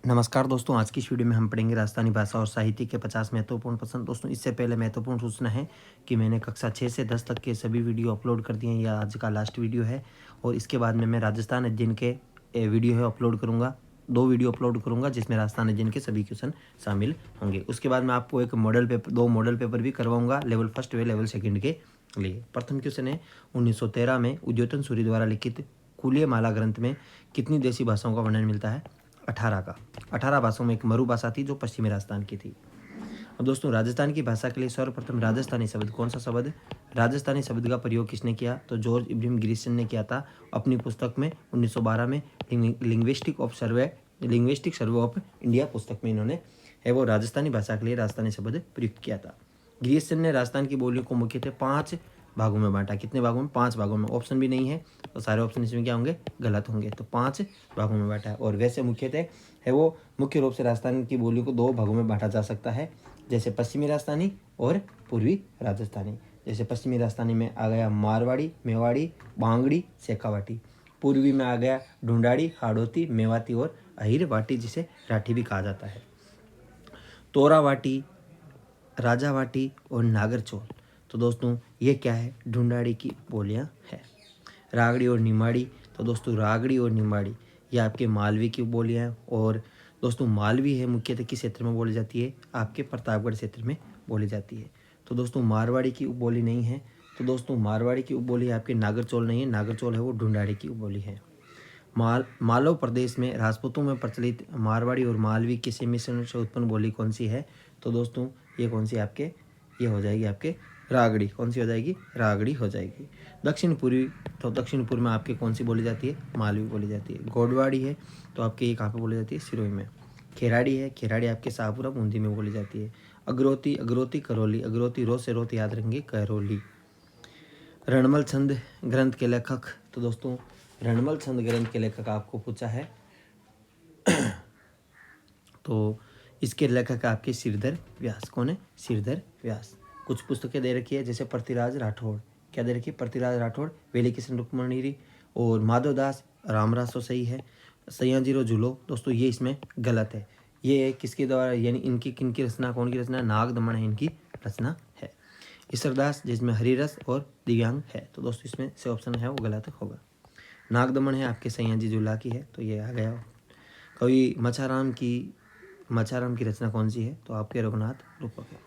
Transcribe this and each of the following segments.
नमस्कार दोस्तों, आज की इस वीडियो में हम पढ़ेंगे राजस्थानी भाषा और साहित्य के 50 महत्वपूर्ण प्रश्न। दोस्तों, इससे पहले महत्वपूर्ण सूचना है कि मैंने कक्षा 6 से 10 तक के सभी वीडियो अपलोड कर दिए हैं। यह आज का लास्ट वीडियो है और इसके बाद में मैं राजस्थान अध्ययन के वीडियो है अपलोड करूँगा। 2 वीडियो अपलोड करूँगा जिसमें राजस्थान अध्ययन के सभी क्वेश्चन शामिल होंगे। उसके बाद मैं आपको एक मॉडल पेपर 2 मॉडल पेपर भी करवाऊँगा लेवल फर्स्ट व लेवल सेकेंड के लिए। प्रथम क्वेश्चन है, 1913 में उद्योतन सूरी द्वारा लिखित कुलीय माला ग्रंथ में कितनी देशी भाषाओं का वर्णन मिलता है? 18 का। 18 भाषाओं में एक मरु भाषा थी जो पश्चिमी राजस्थान की थी। अब दोस्तों, राजस्थान की भाषा के लिए सर्वप्रथम राजस्थानी शब्द कौन सा शब्द? राजस्थानी शब्द का प्रयोग किसने किया? तो जॉर्ज इब्राहिम ग्रिसन ने किया था अपनी पुस्तक में 1912 में लिंग्विस्टिक सर्वे ऑफ इंडिया पुस्तक में इन्होंने है वो राजस्थानी भाषा के लिए राजस्थानी शब्द प्रयुक्त किया था। ग्रिसन ने राजस्थान की बोलियों को मुख्यतः 5 भागों में बांटा। कितने भागों में? 5 भागों में। ऑप्शन भी नहीं है तो सारे ऑप्शन इसमें क्या होंगे? गलत होंगे। तो 5 भागों में बांटा है। और वैसे मुख्यतः है वो मुख्य रूप से राजस्थान की बोलियों को 2 भागों में बांटा जा सकता है, जैसे पश्चिमी राजस्थानी और पूर्वी राजस्थानी। जैसे पश्चिमी राजस्थानी में आ गया मारवाड़ी, मेवाड़ी, बांगड़ी, शेखावाटी। पूर्वी में आ गया ढूंढाड़ी, हाड़ौती, मेवाती और अहिरवाटी, जिसे राठी भी कहा जाता है। तोरावाटी, राजावाटी और नागरचौल। तो दोस्तों, ये क्या है? ढूंढाड़ी की बोलियां है। रागड़ी और निमाड़ी। तो दोस्तों, रागड़ी और निमाड़ी ये आपके मालवी की बोलियां हैं। और दोस्तों, मालवी है मुख्यतः किस क्षेत्र में बोली जाती है? आपके प्रतापगढ़ क्षेत्र में बोली जाती है। तो दोस्तों, मारवाड़ी की उपबोली नहीं है। तो दोस्तों, मारवाड़ी की उपबोली आपके नागरचौल नहीं है। नागरचौल है वो ढूंढाड़ी की उपबोली है। मालव प्रदेश में राजपूतों में प्रचलित मारवाड़ी और मालवी के मिश्रण से उत्पन्न बोली कौन सी है? तो दोस्तों, ये कौन सी आपके ये हो जाएगी आपके रागड़ी। कौन सी हो जाएगी? रागड़ी हो जाएगी। दक्षिण पूर्वी, तो दक्षिण पूर्व में आपके कौन सी बोली जाती है? मालवी बोली जाती है। गोडवाड़ी है तो आपके ये कहाँ पे बोली जाती है? सिरोही में। खेराड़ी है, खेराड़ी आपके शाहपुरा बूंदी में बोली जाती है। अग्रोती, अग्रोती करौली, अग्रोती रो से रोत याद रखेंगे, करौली। रणमल छंद ग्रंथ के लेखक। तो दोस्तों, रणमल छंद ग्रंथ के लेखक आपको पूछा है तो इसके लेखक आपके श्रीधर व्यास। कौन है? श्रीधर व्यास। कुछ पुस्तकें दे रखी है जैसे पृथ्वीराज राठौड़। क्या दे रखी है? पृथ्वीराज राठौड़, वेली किशन रुक्मणीरी और माधवदास रामरासो सही है। सयाजीरो झूलो, दोस्तों ये इसमें गलत है। ये किसके द्वारा, यानी इनकी किनकी रचना, कौन की रचना? नागदमन है इनकी रचना है। ईश्वरदास, जिसमें हरिरस और दिव्यांग है। तो दोस्तों, इसमें से ऑप्शन है वो गलत होगा। नागदमन है आपके सयाजी झूला की है, तो ये आ गया। कवि मच्छाराम की रचना कौन सी है? तो आपके रघुनाथ रूपक है।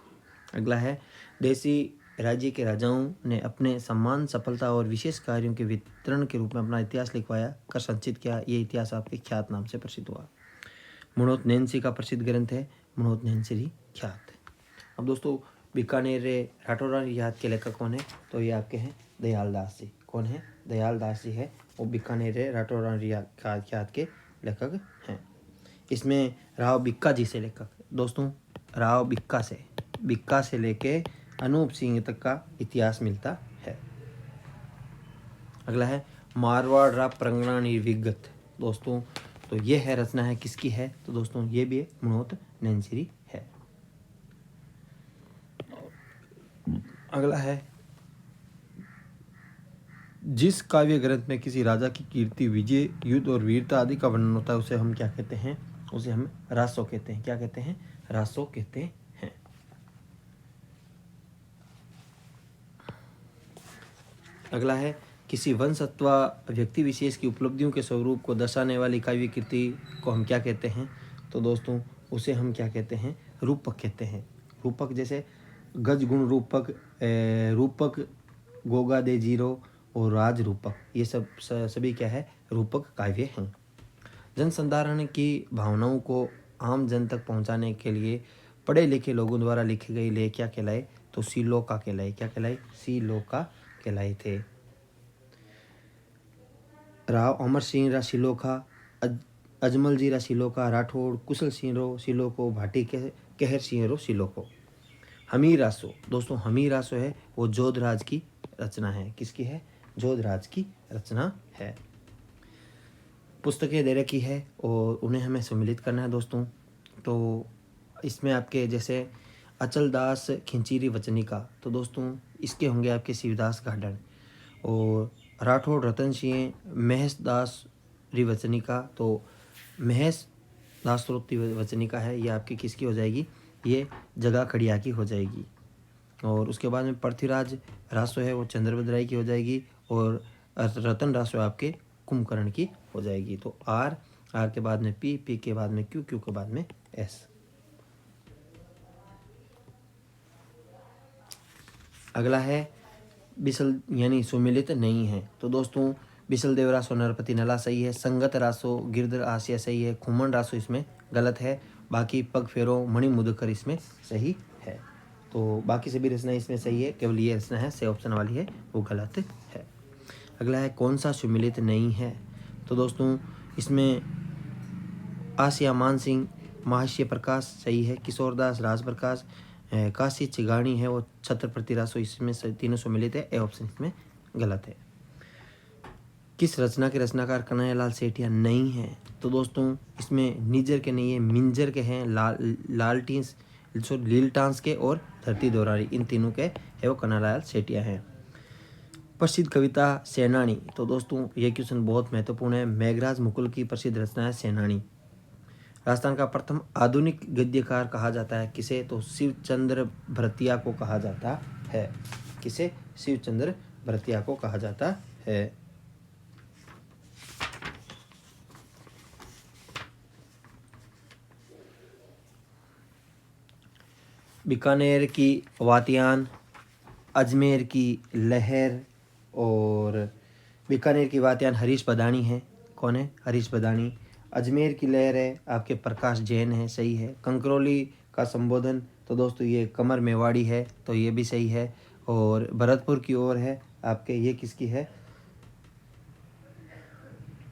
अगला है, देसी राज्य के राजाओं ने अपने सम्मान, सफलता और विशेष कार्यों के वितरण के रूप में अपना इतिहास लिखवाया कर संचित किया। ये इतिहास आपके ख्यात नाम से प्रसिद्ध हुआ। मनोत नैन्सी का प्रसिद्ध ग्रंथ है मनोत नैन्सी ख्यात। अब दोस्तों, बीकानेर राठौर रियाद के लेखक कौन है? तो ये आपके हैं दयाल दास जी। कौन है? दयाल दास जी है वो बीकानेर राठौर रियाद ख्यात के लेखक हैं। इसमें राव बिक्का जी से लेखक। दोस्तों, राव बिक्का से लेके अनूप सिंह तक का इतिहास मिलता है। अगला है, मारवाड़ रा प्रंगणा निर्विगत। दोस्तों, तो ये है रचना है किसकी है? तो दोस्तों, ये भी मनोत नैन्सी है। अगला है, जिस काव्य ग्रंथ में किसी राजा की कीर्ति, विजय, युद्ध और वीरता आदि का वर्णन होता है उसे हम क्या कहते हैं? उसे हम रासो कहते हैं। क्या कहते हैं? रासो कहते हैं। अगला है, किसी वंश अथवा व्यक्ति विशेष की उपलब्धियों के स्वरूप को दर्शाने वाली काव्य कृति को हम क्या कहते हैं? तो दोस्तों, उसे हम क्या कहते हैं? रूपक कहते हैं। रूपक जैसे गज गुण रूपक, रूपक, गोगा दे जीरो और राज रूपक, ये सब सभी क्या है? रूपक काव्य हैं। जन संधारण की भावनाओं को आम जन तक पहुंचाने के लिए पढ़े लिखे लोगों द्वारा लिखे गए लेख क्या कहलाए? तो सीलोका कहलाए। क्या कहलाए? सीलोका कहलाए थे। राव अमर सिंह रा सिलोका, अजमल जी रा सिलोका, राठौड़ कुशल सिंह रो सिलोको, भाटी कहर सिंह रो सिलोको। हमीर रासो, दोस्तों हमीर रासो है वो जोधराज की रचना है। किसकी है? जोधराज की रचना है। पुस्तकें दे रखी है और उन्हें हमें सम्मिलित करना है दोस्तों। तो इसमें आपके जैसे अचल दास खिंचीरी वचनिका, तो दोस्तों इसके होंगे आपके शिवदास गार्डन। और राठौड़ रतन सिंह महेश दास रिवचनिका, तो महेश दासरोक्ति वचनिका है, ये आपकी किसकी हो जाएगी, ये जगह खड़िया की हो जाएगी। और उसके बाद में पृथ्वीराज रासो है वो चंद्रभद्राई की हो जाएगी, और रतन रासो आपके कुंभकर्ण की हो जाएगी। तो आर के बाद में पी के बाद में क्यू के बाद में एस। अगला है बिसल यानी सुमिलित नहीं है। तो दोस्तों बिसल देव रासो नरपति नला सही है, संगत रासो गिरधर आसिया सही है, खुमन रासो इसमें गलत है, बाकी पग फेरो मणि मुदकर इसमें सही है। तो बाकी सभी रचना इसमें सही है, केवल ये रचना है से ऑप्शन वाली है वो गलत है। अगला है कौन सा सुमिलित नहीं है। तो दोस्तों इसमें आसिया मान सिंह महाशय प्रकाश सही है, किशोरदास राज प्रकाश काशी चिगानी है वो छत्रपति रासो इसमें तीनों सुमिलित है, ए ऑप्शन इसमें गलत है। किस रचना के रचनाकार कन्हैयालाल सेठिया नहीं है। तो दोस्तों इसमें निजर के नहीं है, मिंजर के हैं, लालटींस लीलटांस के और धरती दोरारी, इन तीनों के है वो कन्हैयालाल सेठिया हैं। प्रसिद्ध कविता सेनानी। तो दोस्तों ये क्वेश्चन बहुत महत्वपूर्ण है। मेघराज मुकुल की प्रसिद्ध रचना है सेनानी। राजस्थान का प्रथम आधुनिक गद्यकार कहा जाता है किसे, तो शिवचंद्र भरतिया को कहा जाता है। किसे, शिवचंद्र भरतिया को कहा जाता है। बीकानेर की वातियान, अजमेर की लहर, और बीकानेर की वातियान हरीश बदानी है। कौन है, हरीश बदानी। अजमेर की लहर है आपके प्रकाश जैन है, सही है। कंकरौली का संबोधन, तो दोस्तों ये कमर मेवाड़ी है, तो ये भी सही है। और भरतपुर की ओर है आपके, ये किसकी है,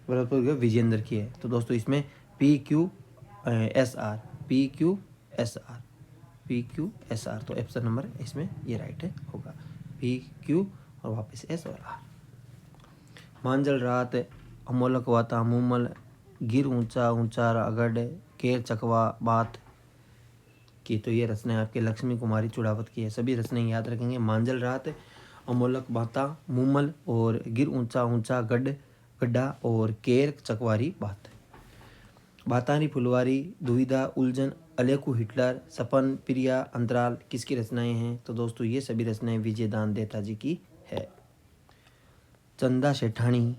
भरतपुर की विजेंद्र की है। तो दोस्तों इसमें PQSR, PQSR, तो ऑप्शन नंबर इसमें ये राइट है होगा, PQ और वापस S और R। मांजल रात, अमोलक वाता मूमल, गिर ऊंचा ऊंचा अगड़, केर चकवा बात की। तो ये रचना आपके लक्ष्मी कुमारी चुड़ावत की है। सभी रचनाएं याद रखेंगे, मांजल रात, अमोलक बाता मूमल, और गिर ऊंचा ऊंचा गड्ढा, और केर चकवारी बात। बातारी फुलवारी, दुविधा उलझन, अलेकू हिटलर, सपन प्रिया अंतराल किसकी रचनाएं हैं। तो दोस्तों ये सभी रचनाएं विजय दान देता जी की है। चंदा शेठानी,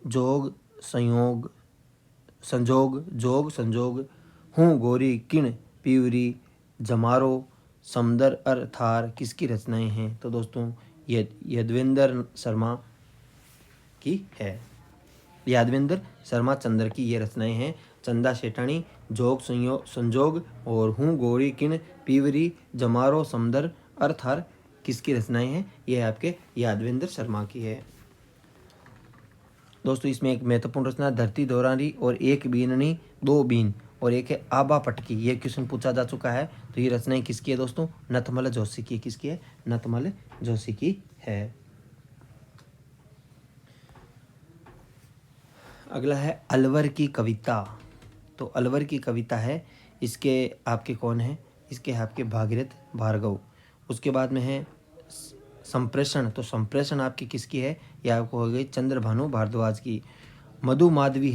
जोग संयोग संजोग, हूँ गोरी किण पीवरी, जमारो समदर अर्थार किसकी रचनाएं हैं। तो दोस्तों यदवेंद्र शर्मा की है, यादवेंद्र शर्मा चंद्र की ये रचनाएं हैं। चंदा शेठानी, जोग संजोग, और हूँ गोरी किण पीवरी, जमारो समदर अर्थार किसकी रचनाएं हैं, ये आपके यादवेंद्र शर्मा की है। दोस्तों इसमें एक महत्वपूर्ण रचना धरती दोरारी, और एक बीननी दो बीन, और एक है आबा पटकी, ये क्वेश्चन पूछा जा चुका है। तो ये रचनाएं किसकी है दोस्तों, नथमल जोशी की। किसकी है, नथमल जोशी की है। अगला है अलवर की कविता। तो अलवर की कविता है, इसके आपके कौन है, इसके आपके भागीरथ भार्गव। उसके बाद में है संप्रेषण। तो संप्रेषण आपकी किसकी है, यह आपको हो गई चंद्रभानु भारद्वाज की। मधु माधवी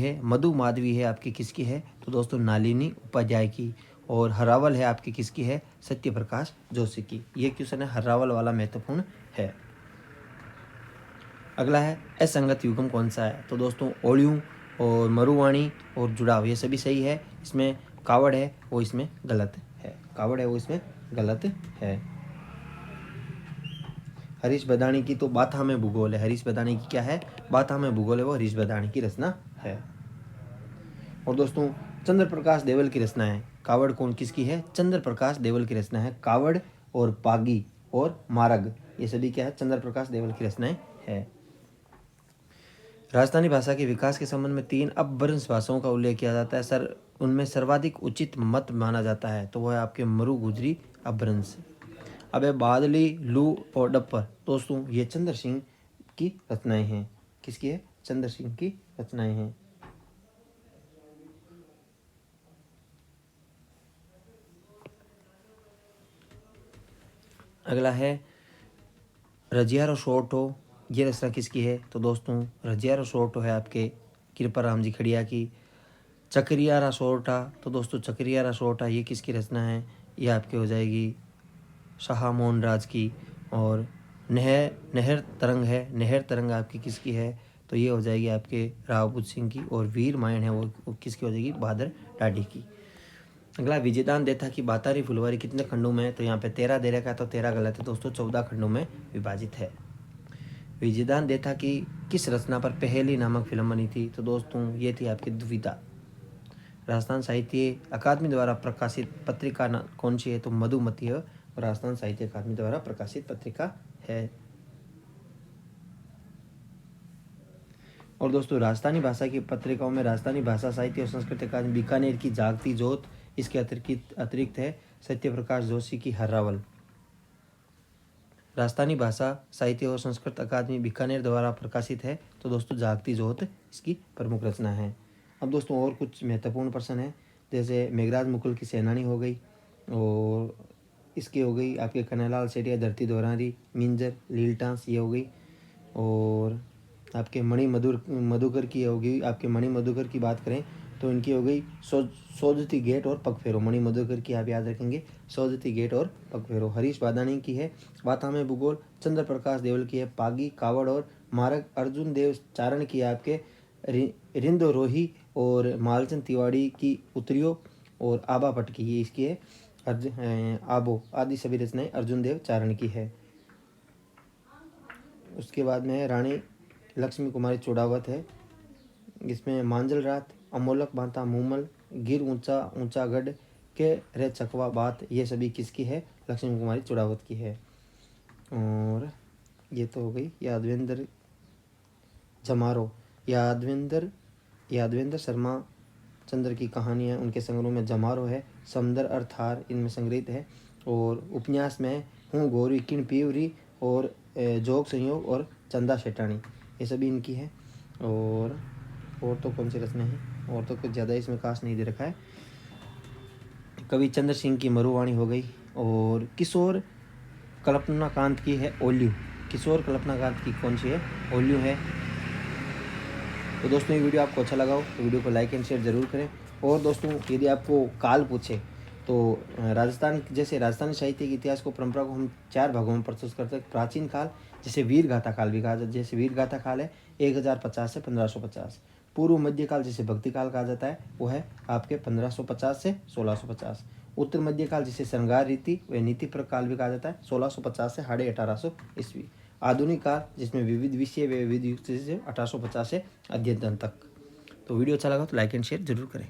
है आपकी किसकी है, तो दोस्तों नालिनी उपाध्याय की। और हरावल है आपकी किसकी है, सत्य प्रकाश जोशी की। ये क्वेश्चन है हरावल वाला महत्वपूर्ण है। अगला है असंगत युग्म कौन सा है। तो दोस्तों ओलियूं और मरुवाणी और जुड़ाव ये सभी सही है। इसमें कावड़ है वो इसमें गलत है। हरीश बदाणी की तो बाथा में भूगोल है। हरीश बदाणी की क्या है, बाथा में भूगोल है, वो हरीश बदाणी की रचना है। और दोस्तों चंद्र प्रकाश देवल की रचना है। कावड़ कौन किसकी है, चंद्र प्रकाश देवल की रचना है। कावड़ और पागी और मारग ये सभी क्या है, चंद्र प्रकाश देवल की रचनाएं है। राजस्थानी भाषा के विकास के संबंध में 3 अपभ्रंश भाषाओं का उल्लेख किया जाता है। उनमें सर्वाधिक उचित मत माना जाता है, तो वह है आपके मरु गुजरी अपभ्रंश। अब है बादली, लू और डप्पर। दोस्तों ये चंद्र सिंह की रचनाएं हैं। किसकी है, चंद्र सिंह की रचनाएं हैं। अगला है रजियारो शोटो, ये रचना किसकी है। तो दोस्तों रजियारो शोटो है आपके कृपाराम जी खड़िया की। चक्रियारा सोरठा, तो दोस्तों चक्रियारा सोरठा ये किसकी रचना है? ये आपके हो जाएगी शाह मोहन राज की। और नहर नहर तरंग है, नहर तरंग आपकी किसकी है? तो ये हो जाएगी आपके रावपुत सिंह की। और वीर मायन है वो किसकी हो जाएगी? बहादुर डाडी की। अगला, विजयदान देथा की बातारी फुलवारी कितने खंडों में है? तो यहाँ पे 13 दे रखा है, तो 13 गलत है दोस्तों, 14 खंडों में विभाजित है। विजयदान देथा की किस रचना पर पहली नामक फिल्म बनी थी? तो दोस्तों ये थी आपकी दुविधा। राजस्थान साहित्य अकादमी द्वारा प्रकाशित पत्रिका कौन सी है? तो मधुमती है, और राजस्थान साहित्य अकादमी द्वारा प्रकाशित पत्रिका है। और दोस्तों राजस्थानी भाषा की पत्रिकाओं में राजस्थानी भाषा साहित्य और संस्कृति अकादमी बीकानेर की जागती जोत, इसके अतिरिक्त है सत्य प्रकाश जोशी की हर्रावल। राजस्थानी भाषा साहित्य और संस्कृत अकादमी बीकानेर द्वारा प्रकाशित है, तो दोस्तों जागती जोत इसकी प्रमुख रचना है। अब दोस्तों और कुछ महत्वपूर्ण प्रश्न है, जैसे मेघराज मुकुल की सेनानी हो गई, और इसकी हो गई आपके कन्हैयालाल सेठिया धरती दोहरारी, मिंजर, लीलटांस ये हो गई। और आपके मणि मधुकर की होगी, आपके मणि मधुकर की बात करें तो इनकी हो गई सोजती गेट और पगफेरो। मणि मधुकर की आप याद रखेंगे, सोजती गेट और पगफेरो। हरीश बादानी की है वाता में भूगोल। चंद्र प्रकाश देवल की है पागी, कावड़ और मार्ग। अर्जुन देव चारण की है आपके रिंदोरोही, और मालचंद तिवाड़ी की उतरियो, और आबा पट की ये इसकी है आबो। आदि सभी रचनाएं अर्जुन देव चारण की है। उसके बाद में रानी लक्ष्मी कुमारी चौड़ावत है, इसमें मांजल रात, अमोलक बांता मूमल, गिर ऊंचा ऊंचा गढ़ के रे चकवा बात, ये सभी किसकी है? लक्ष्मी कुमारी चौड़ावत की है। और ये तो हो गई यादवेंद्र जमारो, यादवेंद्र शर्मा चंद्र की कहानी है, उनके संग्रह में जमारो है, समंदर अर्थार इनमें संग्रहित है। और उपन्यास में हूँ गौरी किन पीवरी, और जोग संयोग और चंदा शेटानी, ये सभी इनकी है। और तो कौन सी रचना है? और तो कुछ ज़्यादा इसमें खास नहीं दे रखा है। कवि चंद्र सिंह की मरुवाणी हो गई। और किशोर कल्पनाकांत की है ओल्यू। किशोर कल्पनाकांत की कौन सी है? ओल्यू है। तो दोस्तों ये वीडियो आपको अच्छा लगा हो तो वीडियो को लाइक एंड शेयर जरूर करें। और दोस्तों यदि आपको काल पूछे तो राजस्थानी साहित्य के इतिहास को परंपरा को हम 4 भागों में प्रस्तुत करते हैं। प्राचीन काल, जैसे वीर गाथा काल भी कहा जाता है, जैसे वीर गाथा काल है 1050 से 1550। पूर्व मध्यकाल जिसे भक्ति काल कहा जाता है वो है आपके 1550 से 1650। उत्तर मध्यकाल जिसे श्रृंगार रीति व नीति पर काल भी कहा जाता है 1650 से 1850 ईस्वी। आधुनिक काल जिसमें विविध विषय व विविध युक्त से 1850 से अद्यतन तक। तो वीडियो अच्छा लगा तो लाइक एंड शेयर जरूर करें।